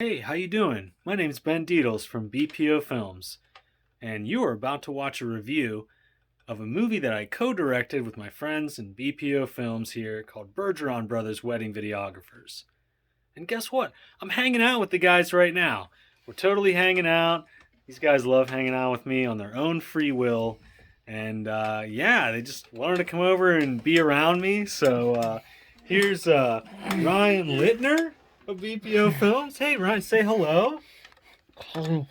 Hey, how you doing? My name's Ben Deedles from BPO Films, and you are about to watch a review of a movie that I co-directed with my friends in BPO Films here called Bergeron Brothers Wedding Videographers. And guess what? I'm hanging out with the guys right now. We're totally hanging out. These guys love hanging out with me on their own free will. And yeah, they just wanted to come over and be around me. So here's Ryan Littner of BPO Films. Hey, Ryan, say hello.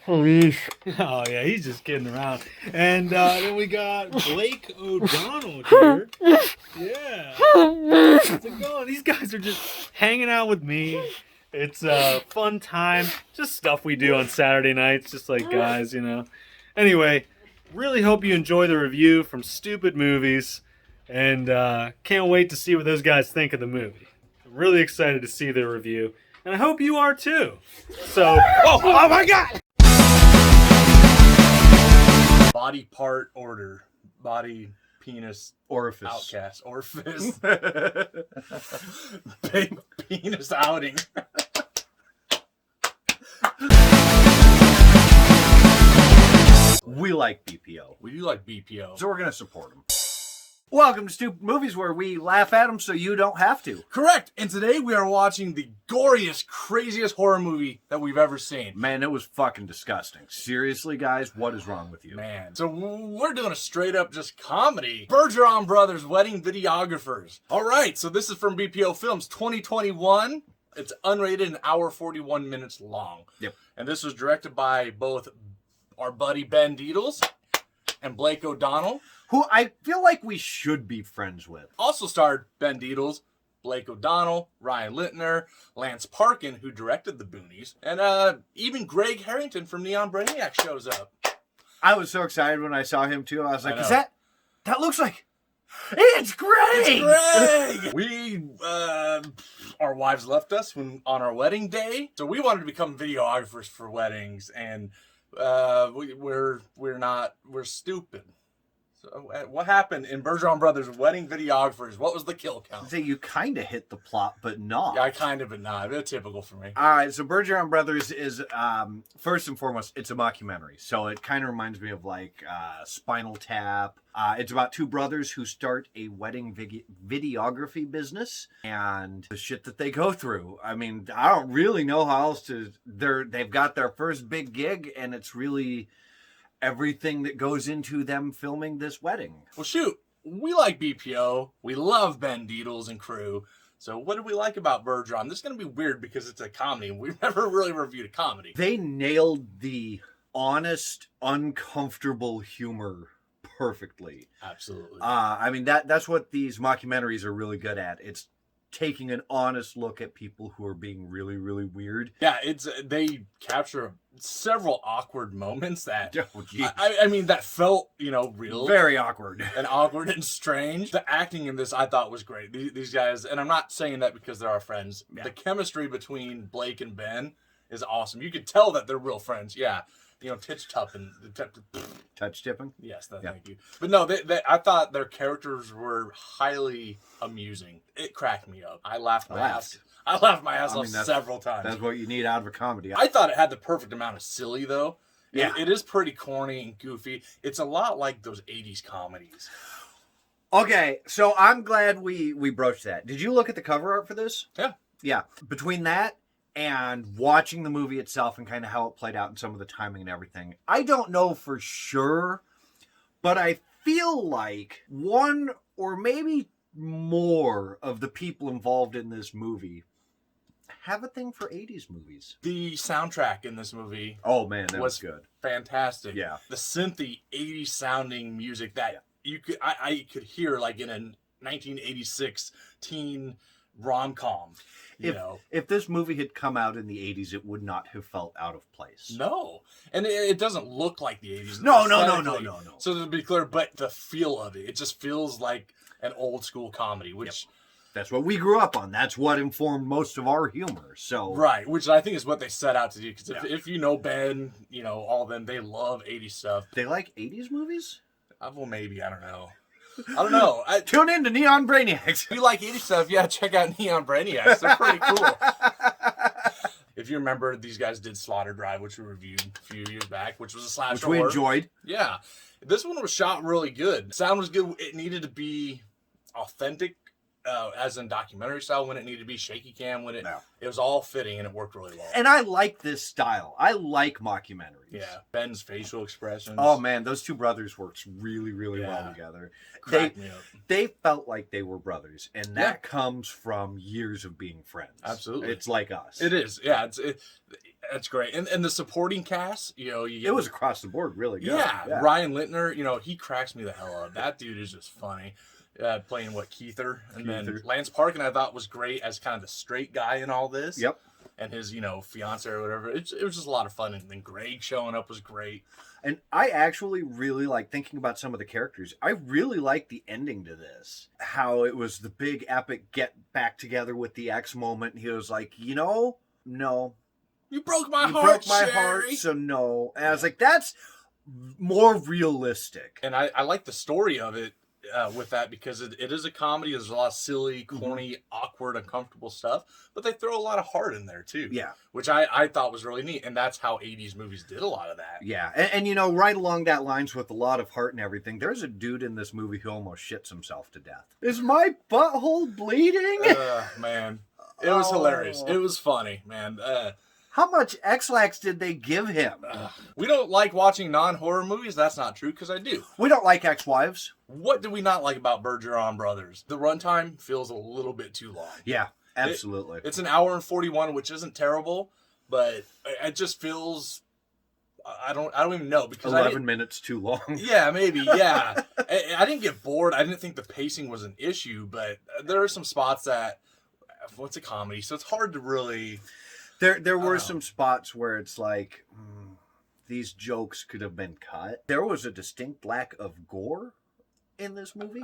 Police. Oh, yeah, he's just kidding around. And then we got Blake O'Donnell here. Yeah. How's it going? These guys are just hanging out with me. It's a fun time. Just stuff we do on Saturday nights, just like guys, you know. Anyway, really hope you enjoy the review from StoopidMovies. And can't wait to see what those guys think of the movie. I'm really excited to see their review. And I hope you are too. So, oh my God! Body part order. Body, penis, Orifice. outcast, orifice. Big penis outing. We like BPO, We do like BPO. so we're going to support them. Welcome to Stupid Movies, where we laugh at them so you don't have to. Correct. And today we are watching the goriest, craziest horror movie that we've ever seen. Man, it was fucking disgusting. Seriously, guys, what is wrong with you? Man. So we're doing a straight up just comedy. Bergeron Brothers Wedding Videographers. All right. So this is from BPO Films 2021. It's unrated, an hour 41 minutes long. Yep. And this was directed by both our buddy Ben Deedles and Blake O'Donnell. Who I feel like we should be friends with. Also starred Ben Deedles, Blake O'Donnell, Ryan Littner, Lance Parkin, who directed The Boonies, and even Greg Harrington from Neon Brainiac shows up. I was so excited when I saw him, too. I was like, I is know. that looks like... It's Greg! It's Greg! We, our wives left us when on our wedding day, so we wanted to become videographers for weddings, and we're stupid. So what happened in Bergeron Brothers Wedding Videographers? What was the kill count? So you kind of hit the plot, but not. Yeah, I kind of, but not. It's typical for me. All right, so Bergeron Brothers is, first and foremost, it's a mockumentary. So it kind of reminds me of, like, Spinal Tap. It's about two brothers who start a wedding videography business and the shit that they go through. I mean, I don't really know how else to... They've got their first big gig, and it's really everything that goes into them filming this wedding. Well, shoot, we like BPO. We love Ben Deedles and crew. So what do we like about Bergeron? This is going to be weird because it's a comedy, and we've never really reviewed a comedy. They nailed the honest, uncomfortable humor perfectly. Absolutely. I mean, that's what these mockumentaries are really good at. It's taking an honest look at people who are being really, really weird. Yeah, they capture several awkward moments that Oh, geez. I mean that felt real, Very awkward. and awkward and strange. The acting in this I thought was great. These guys, and I'm not saying that because they're our friends. Yeah. The chemistry between Blake and Ben is awesome. You could tell that they're real friends. Yeah, Titch Tuppin. Touch tipping? Yes, Yeah. thank you. But no, I thought their characters were highly amusing. It cracked me up. I laughed my ass off several times. That's what you need out of a comedy. I thought it had the perfect amount of silly, though. Yeah. It is pretty corny and goofy. It's a lot like those 80s comedies. Okay, so I'm glad we broached that. Did you look at the cover art for this? Yeah. Yeah. Between that and watching the movie itself and kind of how it played out and some of the timing and everything, I don't know for sure, but I feel like one or maybe more of the people involved in this movie have a thing for 80s movies. The soundtrack in this movie Oh man, that was good. fantastic. Yeah. The synthy 80s sounding music that I could hear like in a 1986 teen rom-com. If this movie had come out in the 80s, it would not have felt out of place. No. And it doesn't look like the 80s. No. aesthetically. So to be clear, but the feel of it just feels like an old school comedy, which... That's what we grew up on. That's what informed most of our humor. So Right, which I think is what they set out to do. Because if you know Ben, all of them, they love 80s stuff. They like 80s movies? Well, maybe, I don't know. I don't know. Tune in to Neon Brainiacs. If you like 80s stuff, yeah, check out Neon Brainiacs. They're pretty cool. if you remember, these guys did Slaughter Drive, which we reviewed a few years back, which was a slasher Which we horror. enjoyed. Yeah. This one was shot really good. Sound was good. It needed to be authentic, as in documentary style, when it needed to be shaky cam, when it was all fitting, and it worked really well. And I like this style. I like mockumentaries. Yeah. Ben's facial expressions. Oh man, those two brothers worked really, really well together. Cracked me up. They felt like they were brothers, and that comes from years of being friends. Absolutely. It's like us. It is. Yeah, it's great. And the supporting cast, you get, it was across the board really good. Yeah. Ryan Lintner, he cracks me the hell up. That dude is just funny. Playing Keither. And then Lance Parkin I thought was great as kind of the straight guy in all this. Yep. And his, fiance or whatever. It was just a lot of fun. And then Greg showing up was great. And I actually really like thinking about some of the characters. I really like the ending to this. How it was the big epic get back together with the ex moment. And he was like, no. You broke my heart, You broke my Sherry. heart, so no. And I was like, that's more realistic. And I like the story of it. With that, because it is a comedy. There's a lot of silly, corny, awkward, uncomfortable stuff, but they throw a lot of heart in there too. Yeah, which I thought was really neat, and that's how 80s movies did a lot of that. Yeah, and right along that lines with a lot of heart and everything, there's a dude in this movie who almost shits himself to death. Is my butthole bleeding? Man, it was hilarious. It was funny, man. How much X-Lax did they give him? We don't like watching non-horror movies. That's not true, because I do. We don't like ex-wives. What do we not like about Bergeron Brothers? The runtime feels a little bit too long. Yeah, absolutely. It's an hour and 41, which isn't terrible, but it just feels... I don't even know, because 11 minutes too long. Yeah, maybe. Yeah, I didn't get bored. I didn't think the pacing was an issue, but there are some spots that... What's a comedy? So it's hard to really... There were some spots where it's like, these jokes could have been cut. There was a distinct lack of gore in this movie.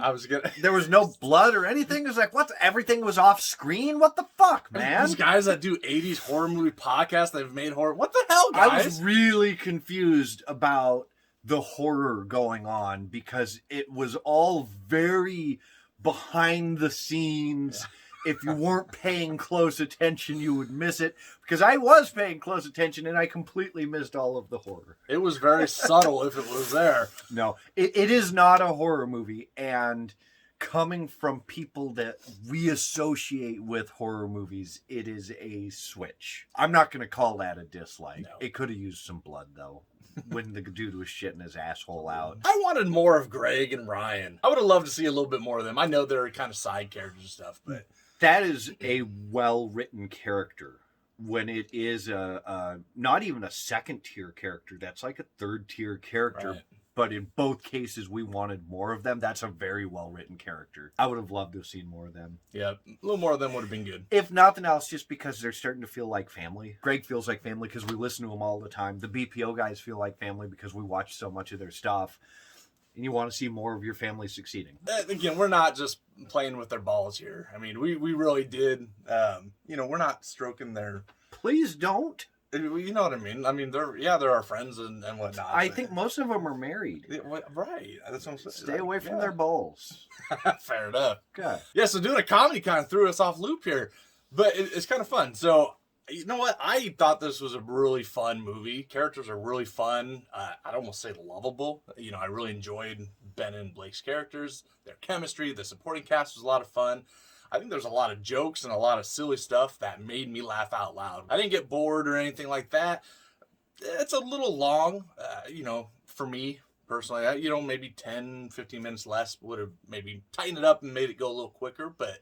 There was no blood or anything. It was like, what? Everything was off screen? What the fuck, man? These guys that do 80s horror movie podcasts, they've made horror. What the hell, guys? I was really confused about the horror going on because it was all very behind the scenes. Yeah. If you weren't paying close attention, you would miss it. Because I was paying close attention, and I completely missed all of the horror. It was very subtle if it was there. No, it is not a horror movie. And coming from people that we associate with horror movies, it is a switch. I'm not going to call that a dislike. No. It could have used some blood, though. When the dude was shitting his asshole out. I wanted more of Greg and Ryan. I would have loved to see a little bit more of them. I know they're kind of side characters and stuff, but... That is a well-written character. When it is not even a second-tier character, that's like a third-tier character. Right. But in both cases, we wanted more of them. That's a very well-written character. I would have loved to have seen more of them. Yeah, a little more of them would have been good. If nothing else, just because they're starting to feel like family. Greg feels like family because we listen to him all the time. The BPO guys feel like family because we watch so much of their stuff. And you want to see more of your family succeeding. Again, we're not just playing with their balls here. I mean, we really did. We're not stroking their... Please don't. You know what I mean? I mean, they're our friends and whatnot. I think most of them are married. Right. That's what I'm saying. Stay away from their balls. Fair enough. Good. Yeah, so doing a comedy kind of threw us off loop here. But it's kind of fun. So... You know what? I thought this was a really fun movie. Characters are really fun. I'd almost say lovable. I really enjoyed Ben and Blake's characters, their chemistry. The supporting cast was a lot of fun. I think there's a lot of jokes and a lot of silly stuff that made me laugh out loud. I didn't get bored or anything like that. It's a little long, for me personally. Maybe 10, 15 minutes less would have maybe tightened it up and made it go a little quicker, but...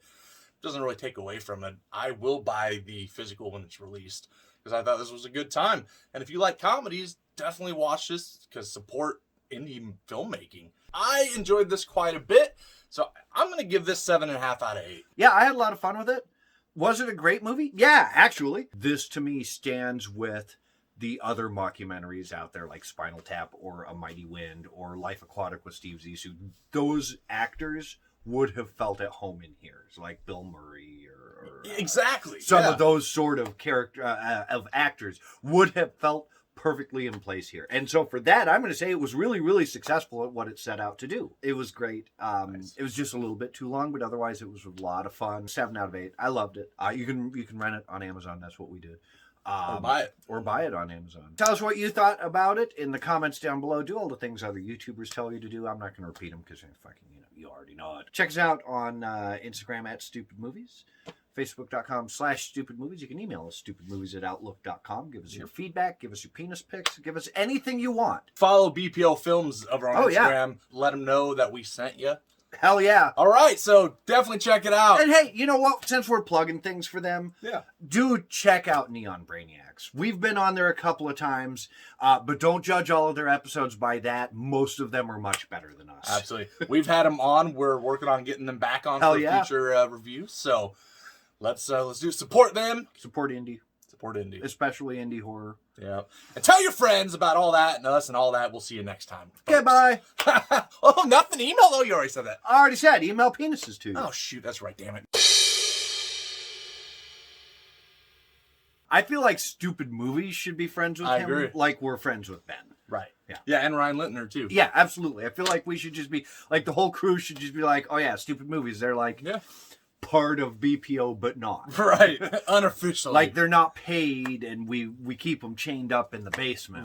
doesn't really take away from it. I will buy the physical when it's released because I thought this was a good time. And if you like comedies, definitely watch this because support indie filmmaking. I enjoyed this quite a bit, so I'm going to give this 7.5 out of 8. Yeah, I had a lot of fun with it. Was it a great movie? Yeah, actually. This to me stands with the other mockumentaries out there like Spinal Tap or A Mighty Wind or Life Aquatic with Steve Zissou. Those actors would have felt at home in here, so like Bill Murray or exactly some of those sort of character of actors would have felt perfectly in place here. And so for that, I'm going to say it was really, really successful at what it set out to do. It was great. Nice. It was just a little bit too long, but otherwise it was a lot of fun. 7 out of 8. I loved it. You can rent it on Amazon. That's what we did. Or buy it on Amazon. Tell us what you thought about it in the comments down below. Do all the things other YouTubers tell you to do. I'm not going to repeat them because you already know it. Check us out on Instagram at StoopidMovies, Facebook.com/StoopidMovies. You can email us StoopidMovies@outlook.com. Give us your feedback. Give us your penis pics. Give us anything you want. Follow BPO Films over on Instagram. Yeah. Let them know that we sent you. Hell yeah. All right, so definitely check it out. And hey, you know what? Since we're plugging things for them, do check out Neon Brainiacs. We've been on there a couple of times, but don't judge all of their episodes by that. Most of them are much better than us. Absolutely. We've had them on. We're working on getting them back on for future reviews. So let's do support them. Support indie. Support indie. Especially indie horror. Yeah. And tell your friends about all that and us and all that. We'll see you next time. Okay, bye. Oh, nothing. Email, though. You already said that. I already said email penises to you. Oh, shoot. That's right. Damn it. I feel like Stupid Movies should be friends with him. Agree. Like we're friends with Ben. Right. Yeah. Yeah, and Ryan Lintner, too. Yeah, absolutely. I feel like we should just be, like, the whole crew should just be like, oh, yeah, Stupid Movies. They're like... Yeah. Part of BPO, but not. Right. Unofficially. Like they're not paid and we keep them chained up in the basement.